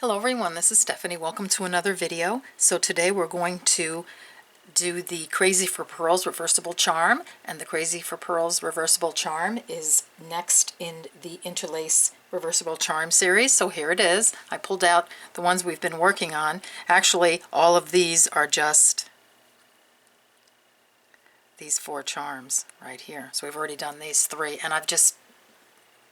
Hello everyone, this is Stephanie. Welcome to another video. So today we're going to do the Crazy for Pearls reversible charm, and the Crazy for Pearls reversible charm is next in the Interlace reversible charm series. So here it is. I pulled out the ones we've been working on. Actually, all of these are just these 4 charms right here. So we've already done these 3, and I've just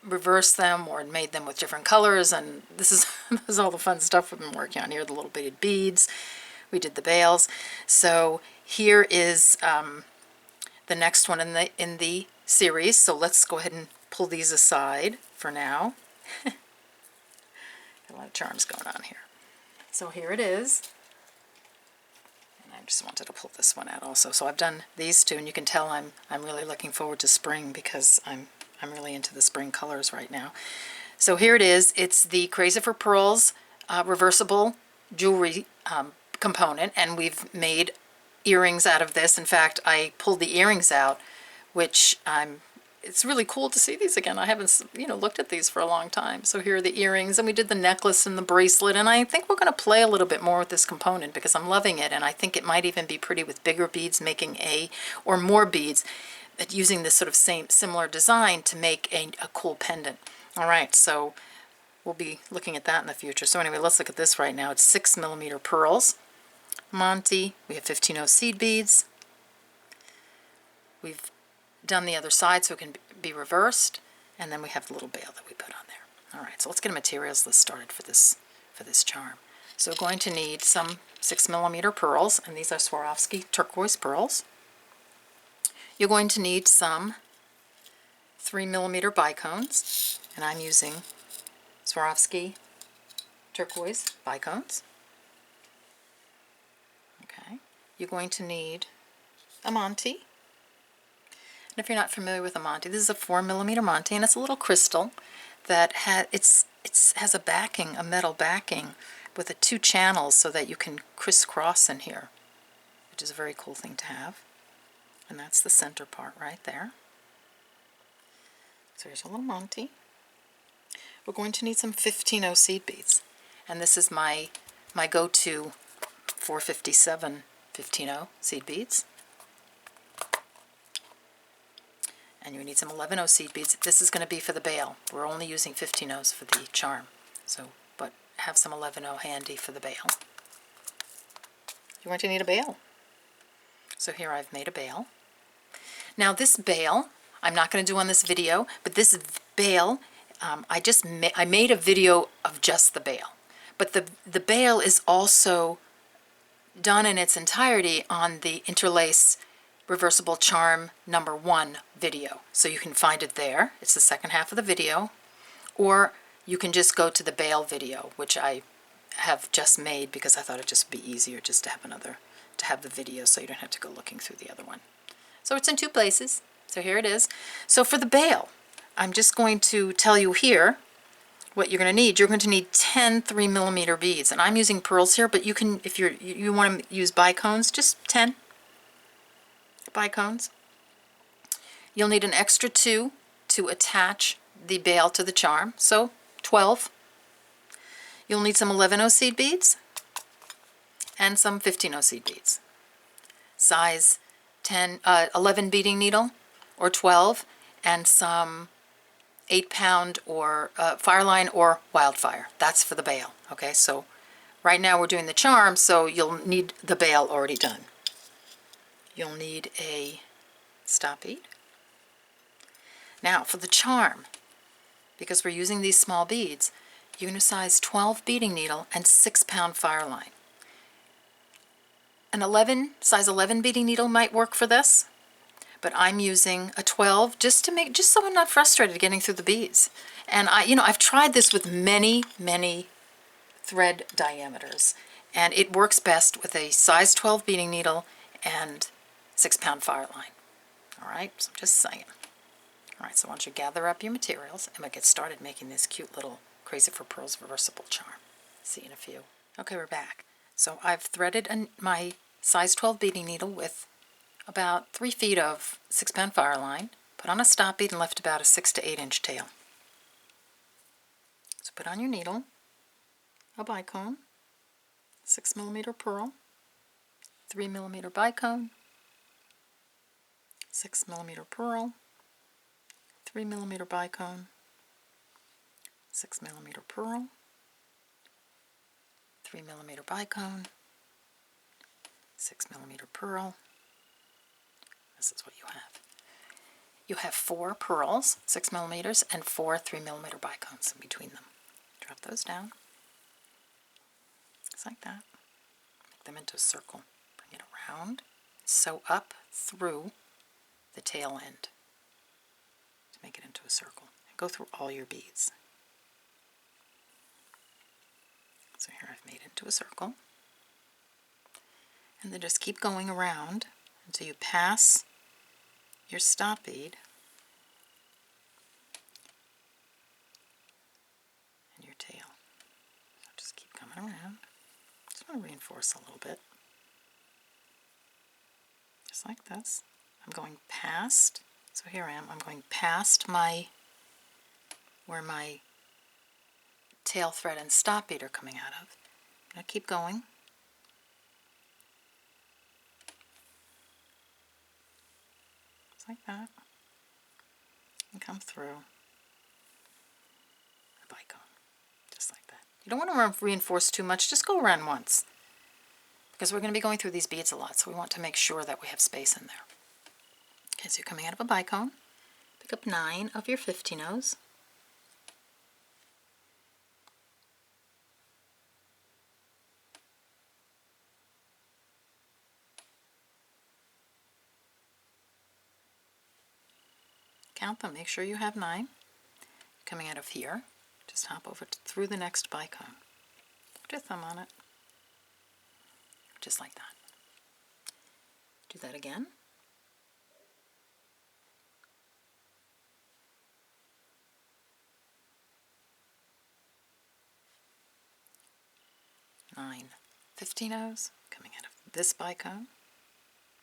reversed them or made them with different colors, and this is all the fun stuff we've been working on here. The little beaded beads, we did the veils. So here is the next one in the series. So let's go ahead and pull these aside for now. Got a lot of charms going on here. So here it is, and I just wanted to pull this one out also. So I've done these 2, and you can tell I'm really looking forward to spring because I'm really into the spring colors right now. So here it is. It's the Crazy for Pearls reversible jewelry component, and we've made earrings out of this. In fact, I pulled the earrings out, which it's really cool to see these again. I haven't looked at these for a long time. So here are the earrings, and we did the necklace and the bracelet, and I think we're going to play a little bit more with this component because I'm loving it, and I think it might even be pretty with bigger beads, making or more beads, using this sort of similar design to make a cool pendant. All right, so we'll be looking at that in the future. So anyway, let's look at this right now. It's 6mm pearls, Monte. We have 15/0 seed beads. We've done the other side so it can be reversed, and then we have the little bail that we put on there. All right, so let's get a materials list started for this charm. So we're going to need some 6mm pearls, and these are Swarovski turquoise pearls. You're going to need some 3mm bicones, and I'm using Swarovski turquoise bicones. Okay, you're going to need a Monte. And if you're not familiar with a Monte, this is a 4mm Monte, and it's a little crystal that has a backing, a metal backing with 2 channels so that you can crisscross in here, which is a very cool thing to have. And that's the center part right there. So here's a little Monte. We're going to need some 15/0 seed beads, and this is my go-to 457 15/0 seed beads. And you need some 11/0 seed beads. This is going to be for the bail. We're only using 15/0s for the charm, but have some 11/0 handy for the bail. You're going to need a bail. So here I've made a bail. Now this bail, I'm not going to do on this video, but this bail, I made a video of just the bail. But the bail is also done in its entirety on the Interlace Reversible Charm #1 video. So you can find it there. It's the second half of the video. Or you can just go to the bail video, which I have just made because I thought it'd just be easier just to have the video so you don't have to go looking through the other one. So it's in 2 places. So here it is. So for the bail, I'm just going to tell you here what you're going to need. You're going to need 10 3mm beads, and I'm using pearls here, but you can, if you want to use bicones, just 10 bicones. You'll need an extra 2 to attach the bail to the charm, so 12. You'll need some 11/0 seed beads and some 15/0 seed beads. Size 11 beading needle or 12, and some 8-pound or Fireline or Wildfire. That's for the bail. Okay, so right now we're doing the charm, so you'll need the bail already done. You'll need a stop bead. Now for the charm, because we're using these small beads, you're going to size 12 beading needle and 6-pound Fireline. An size 11 beading needle might work for this, but I'm using a 12 just so I'm not frustrated getting through the beads. And I've tried this with many thread diameters, and it works best with a size 12 beading needle and 6-pound Fireline. All right, so I'm just saying. All right, so I want you to gather up your materials, and we'll get started making this cute little Crazy for Pearls reversible charm. See you in a few. Okay, we're back. So I've threaded my size 12 beading needle with about 3 feet of 6-pound Fireline, put on a stop bead, and left about a 6 to 8 inch tail. So put on your needle, a bicone, 6mm pearl, 3mm bicone, 6mm pearl, 3mm bicone, 6mm pearl, 3mm bicone, 6mm pearl. This is what you have. You have 4 pearls, 6mm, and 4 3mm bicones in between them. Drop those down, just like that. Make them into a circle. Bring it around, sew up through the tail end to make it into a circle. And go through all your beads. So here I've made it into a circle. And then just keep going around until you pass your stop bead and your tail. So just keep coming around. Just want to reinforce a little bit. Just like this. I'm going past, so here I am, I'm going past where my tail thread and stop bead are coming out of. I'm going to keep going. Just like that. And come through the bicone. Just like that. You don't want to reinforce too much, just go around once. Because we're going to be going through these beads a lot, so we want to make sure that we have space in there. Okay, so you're coming out of a bicone. Pick up 9 of your 50-ohs. Count them, make sure you have 9. Coming out of here, just hop over through the next bicone. Put your thumb on it. Just like that. Do that again. Nine 15-ohs coming out of this bicone,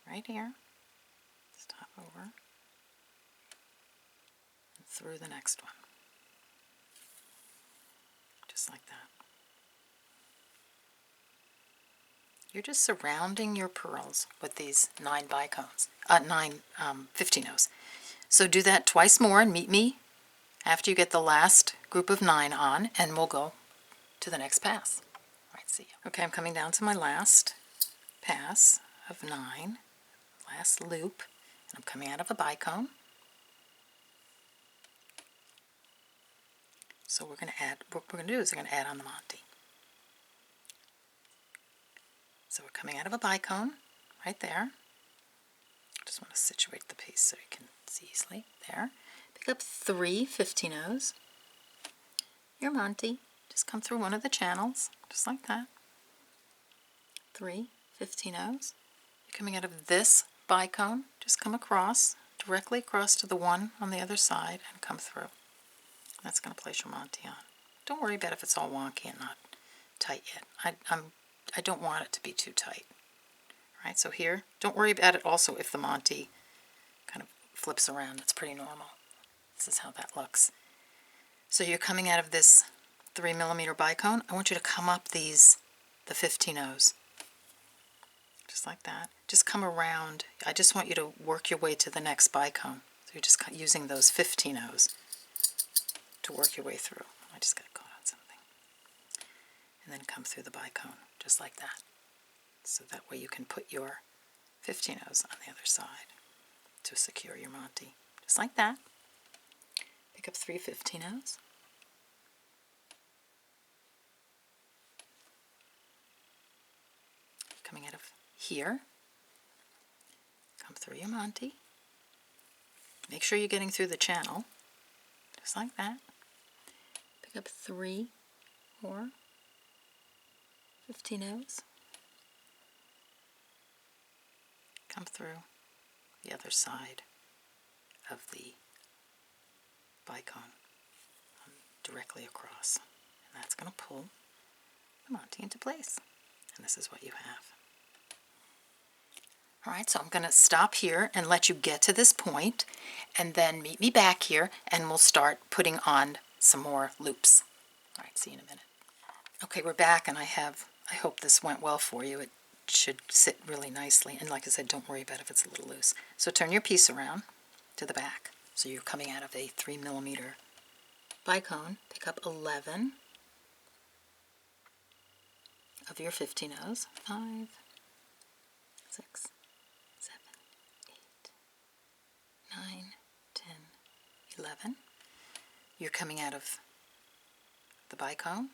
right here. Just hop over and through the next one. Just like that. You're just surrounding your pearls with these 9 bicones, 9 15-ohs. So do that twice more and meet me after you get the last group of 9 on, and we'll go to the next pass. All right, see you. Okay, I'm coming down to my last pass of 9, last loop, and I'm coming out of a bicone. So we're going to add, what we're going to do is we're going to add on the Monte. So we're coming out of a bicone, right there. Just want to situate the piece so you can see easily. There. Pick up 3 15-ohs. Your Monte. Just come through one of the channels, just like that. 3 15-ohs. You're coming out of this bicone. Just come across, directly across to the one on the other side, and come through. That's going to place your Monte on. Don't worry about if it's all wonky and not tight yet. I don't want it to be too tight. All right, so here, don't worry about it also if the Monte kind of flips around. It's pretty normal. This is how that looks. So you're coming out of this 3mm bicone. I want you to come up the 15-ohs. Just like that. Just come around. I just want you to work your way to the next bicone. So you're just using those 15-ohs to work your way through. I just got caught on something. And then come through the bicone, just like that. So that way you can put your 15-ohs on the other side to secure your Monte. Just like that. Pick up 3 15-ohs. Coming out of here. Come through your Monte. Make sure you're getting through the channel. Just like that. Pick up 3 more 15-ohs. Come through the other side of the bicone directly across. And that's going to pull the Monte into place. And this is what you have. Alright, so I'm going to stop here and let you get to this point, and then meet me back here and we'll start putting on some more loops. Alright, see you in a minute. Okay, we're back, and I hope this went well for you. It should sit really nicely, and like I said, don't worry about if it's a little loose. So turn your piece around to the back. So you're coming out of a 3mm bicone. Pick up 11 of your 15 O's. 5, 6, 7, 8, 9, 10, 11. You're coming out of the bicone.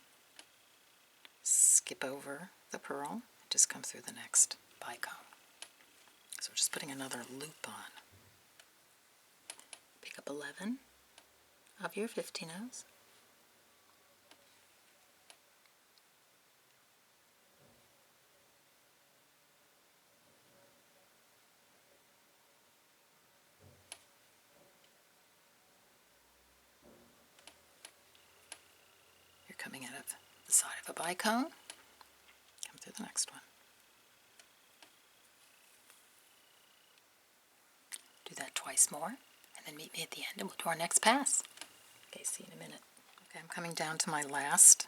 Skip over the pearl. Just come through the next bicone. So we're just putting another loop on. Pick up 11 of your 15 O's. You're coming out of the side of a bicone. Come through the next one. Do that twice more, and then meet me at the end and we'll do our next pass. Okay, see you in a minute. Okay, I'm coming down to my last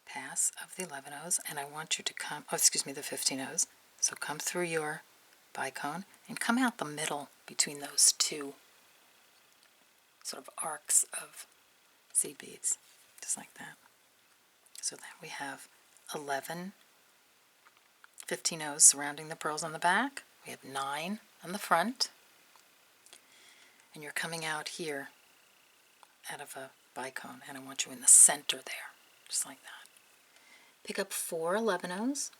pass of the 11 O's, and I want you to come, the 15 O's. So come through your bicone and come out the middle between those two sort of arcs of seed beads, just like that. So then we have 11 15 O's surrounding the pearls on the back. We have 9 on the front, and you're coming out here out of a bicone, and I want you in the center there, just like that. Pick up 4 11 O's,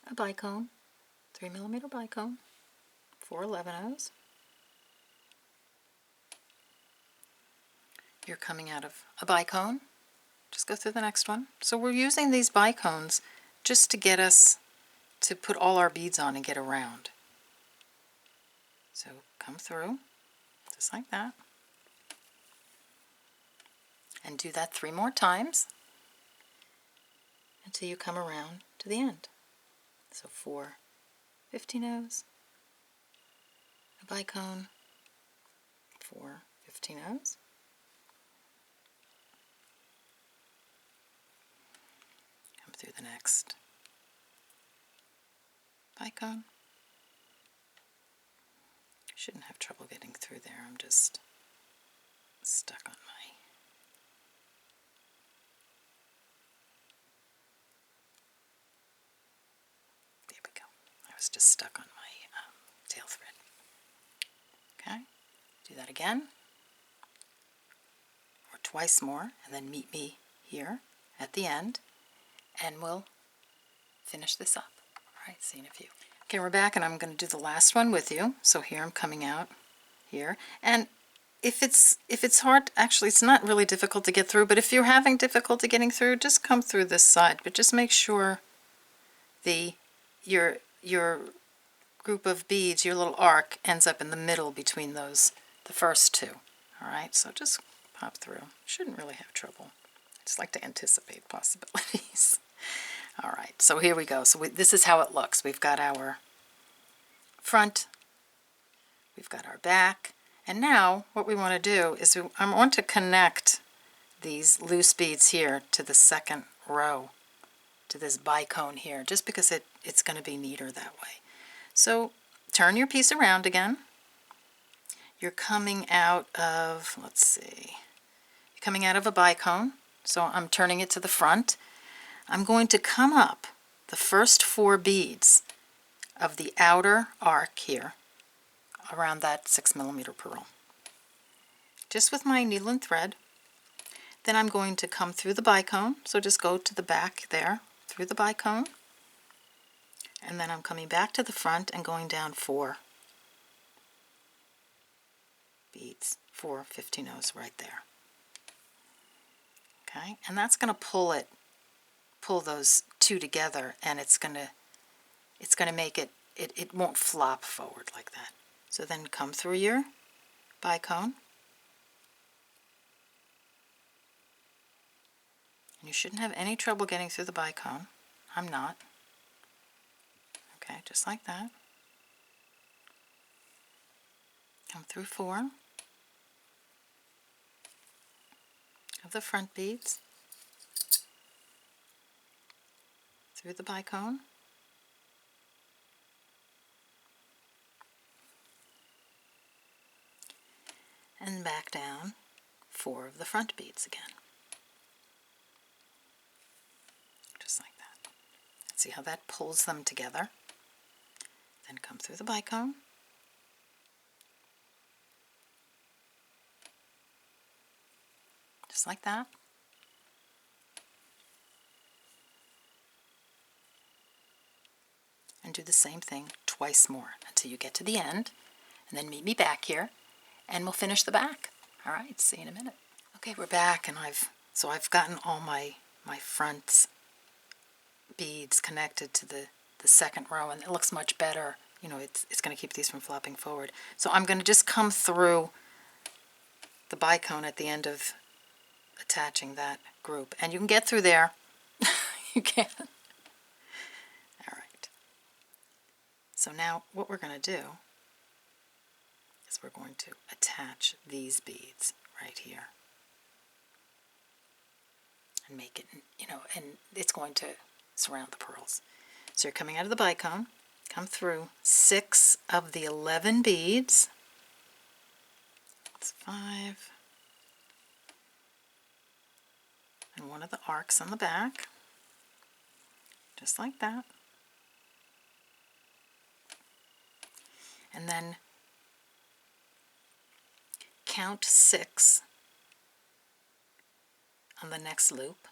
a bicone, 3mm bicone, 4 11 O's. You're coming out of a bicone. Just go through the next one. So we're using these bicones just to get us to put all our beads on and get around. So come through, just like that. And do that 3 more times until you come around to the end. So 4 15 O's, a bicone, 4 15 O's, come through the next bicone. Shouldn't have trouble getting through there. I'm just stuck on my just stuck on my tail thread. Okay, do that again, or twice more, and then meet me here at the end, and we'll finish this up. All right, see you in a few. Okay, we're back, and I'm going to do the last one with you. So here I'm coming out here, and if it's hard, actually it's not really difficult to get through, but if you're having difficulty getting through, just come through this side, but just make sure your group of beads, your little arc, ends up in the middle between those, the first two. All right, so just pop through. Shouldn't really have trouble. I just like to anticipate possibilities. All right, so here we go. So this is how it looks. We've got our front, we've got our back, and now what we want to do is I want to connect these loose beads here to the second row, to this bicone here, just because it's going to be neater that way. So turn your piece around again. You're coming out of, let's see, you're coming out of a bicone, so I'm turning it to the front. I'm going to come up the first 4 beads of the outer arc here around that 6mm pearl, just with my needle and thread. Then I'm going to come through the bicone, so just go to the back there, through the bicone, and then I'm coming back to the front and going down 4 beads, 4 15 O's right there. Okay, and that's going to pull those 2 together, and it's going to make it won't flop forward like that. So then come through your bicone, and you shouldn't have any trouble getting through the bicone. I'm not. Okay, just like that. Come through 4. of the front beads through the bicone, and back down 4 of the front beads again, just like that. See how that pulls them together? Then come through the bicone, just like that. And do the same thing twice more until you get to the end, and then meet me back here and we'll finish the back. All right, see you in a minute. Okay, we're back, and I've gotten all my front beads connected to the second row, and it looks much better. You know, it's going to keep these from flopping forward. So I'm going to just come through the bicone at the end of attaching that group, and you can get through there. You can. All right. So now what we're going to do is we're going to attach these beads right here and make it, you know, and it's going to surround the pearls. So you're coming out of the bicone, come through 6 of the 11 beads. That's 5. And 1 of the arcs on the back, just like that. And then count 6 on the next loop.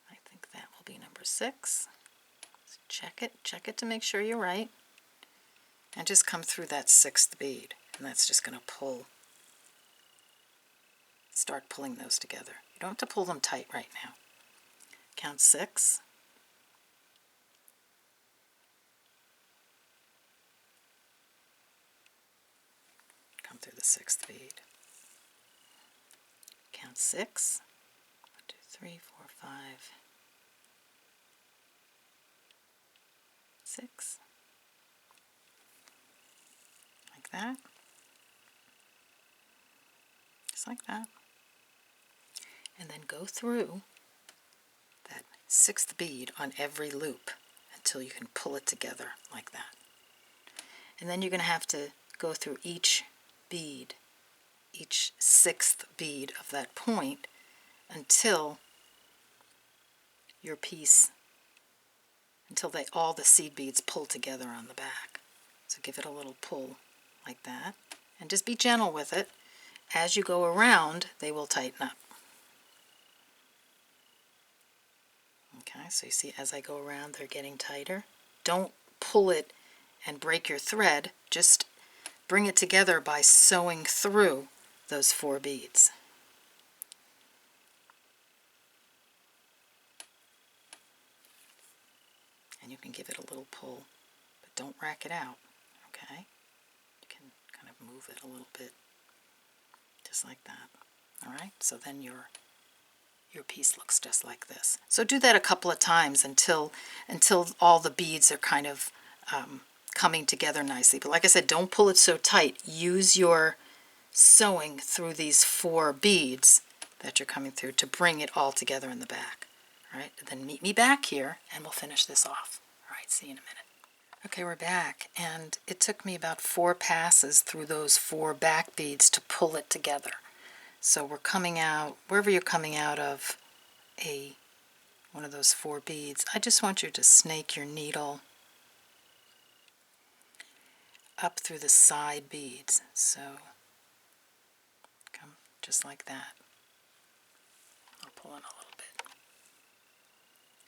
I think that will be number 6. So check it to make sure you're right. And just come through that 6th bead, and that's just going to start pulling those together. You don't have to pull them tight right now. Count 6. Come through the 6th bead. Count 6. 1, 2, 3, 4, 5, 6. Like that. Just like that. And then go through that 6th bead on every loop until you can pull it together like that. And then you're going to have to go through each bead, each 6th bead of that point until your piece, until all the seed beads pull together on the back. So give it a little pull like that, and just be gentle with it. As you go around, they will tighten up. Okay, so you see as I go around, they're getting tighter. Don't pull it and break your thread. Just bring it together by sewing through those 4 beads. And you can give it a little pull, but don't rack it out, okay? You can kind of move it a little bit, just like that. All right, so then your piece looks just like this. So do that a couple of times until all the beads are kind of coming together nicely. But like I said, don't pull it so tight. Use your sewing through these 4 beads that you're coming through to bring it all together in the back. All right, then meet me back here and we'll finish this off. All right, see you in a minute. Okay, we're back, and it took me about 4 passes through those 4 back beads to pull it together. So we're coming out, wherever you're coming out of one of those 4 beads, I just want you to snake your needle up through the side beads. So come just like that. I'll pull in a little bit.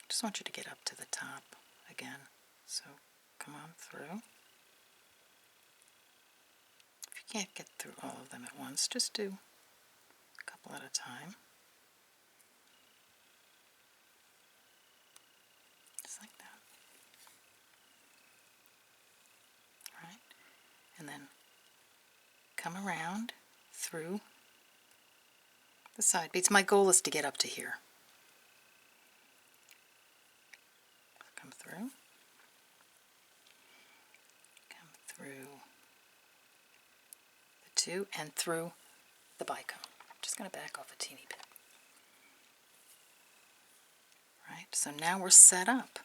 Just want you to get up to the top again. So come on through. If you can't get through all of them at once, just do a couple at a time. Just like that. All right. And then come around through the side beads. My goal is to get up to here. Come through. Come through the 2 and through the bicone. just going to back off a teeny bit. Right, so now we're set up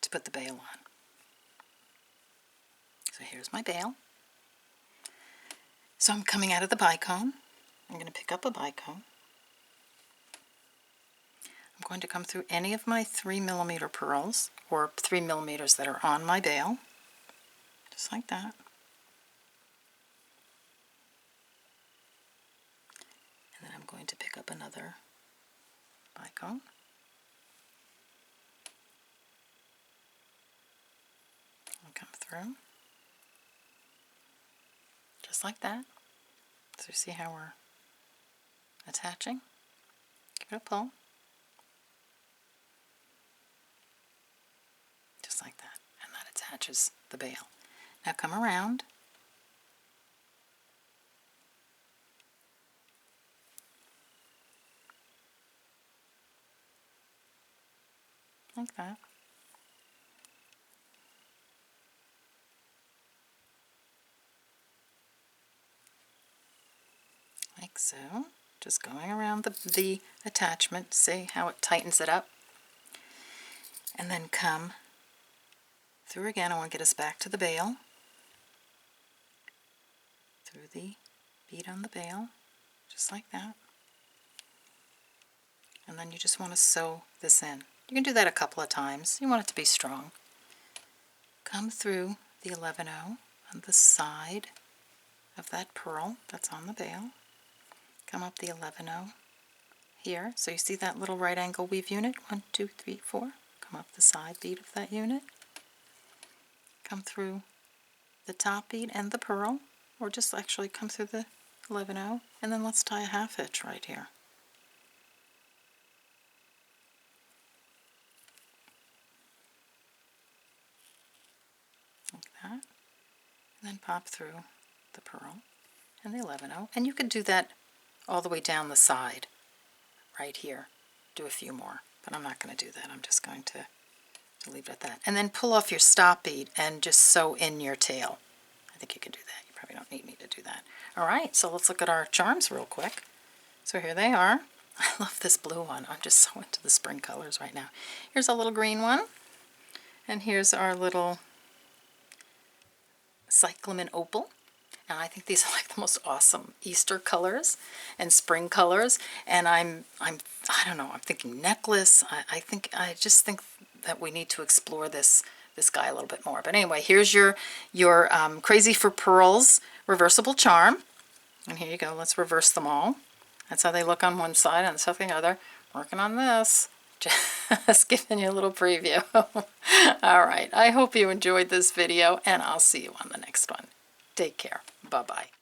to put the bail on. So here's my bail. So I'm coming out of the bicone. I'm going to pick up a bicone. I'm going to come through any of my 3mm pearls, or 3mm that are on my bail, just like that. And then I'm going to pick up another bicone. And come through, just like that. So you see how we're attaching? Give it a pull. Just like that. And that attaches the bail. Now come around. Like that. Like so. Just going around the attachment, see how it tightens it up? And then come through again. I want to get us back to the bail. Through the bead on the bail, just like that. And then you just want to sew this in. You can do that a couple of times. You want it to be strong. Come through the 11-0 on the side of that pearl that's on the bail. Come up the 11-0 here. So you see that little right angle weave unit? 1, 2, 3, 4. Come up the side bead of that unit. Come through the top bead and the pearl, or just actually come through the 11-0, and then let's tie a half hitch right here. Like that. And then pop through the pearl and the 11-0, and you can do that all the way down the side right here. Do a few more, but I'm not going to do that. I'm just going to leave it at that. And then pull off your stop bead and just sew in your tail. I think you can do that. You probably don't need me to do that. All right, so let's look at our charms real quick. So here they are. I love this blue one. I'm just so into the spring colors right now. Here's a little green one, and here's our little cyclamen opal. And I think these are like the most awesome Easter colors and spring colors. And I don't know, I'm thinking necklace. I just think that we need to explore this guy a little bit more. But anyway, here's your Crazy for Pearls reversible charm. And here you go. Let's reverse them all. That's how they look on one side and the other. Working on this. Just giving you a little preview. All right. I hope you enjoyed this video, and I'll see you on the next one. Take care. Bye-bye.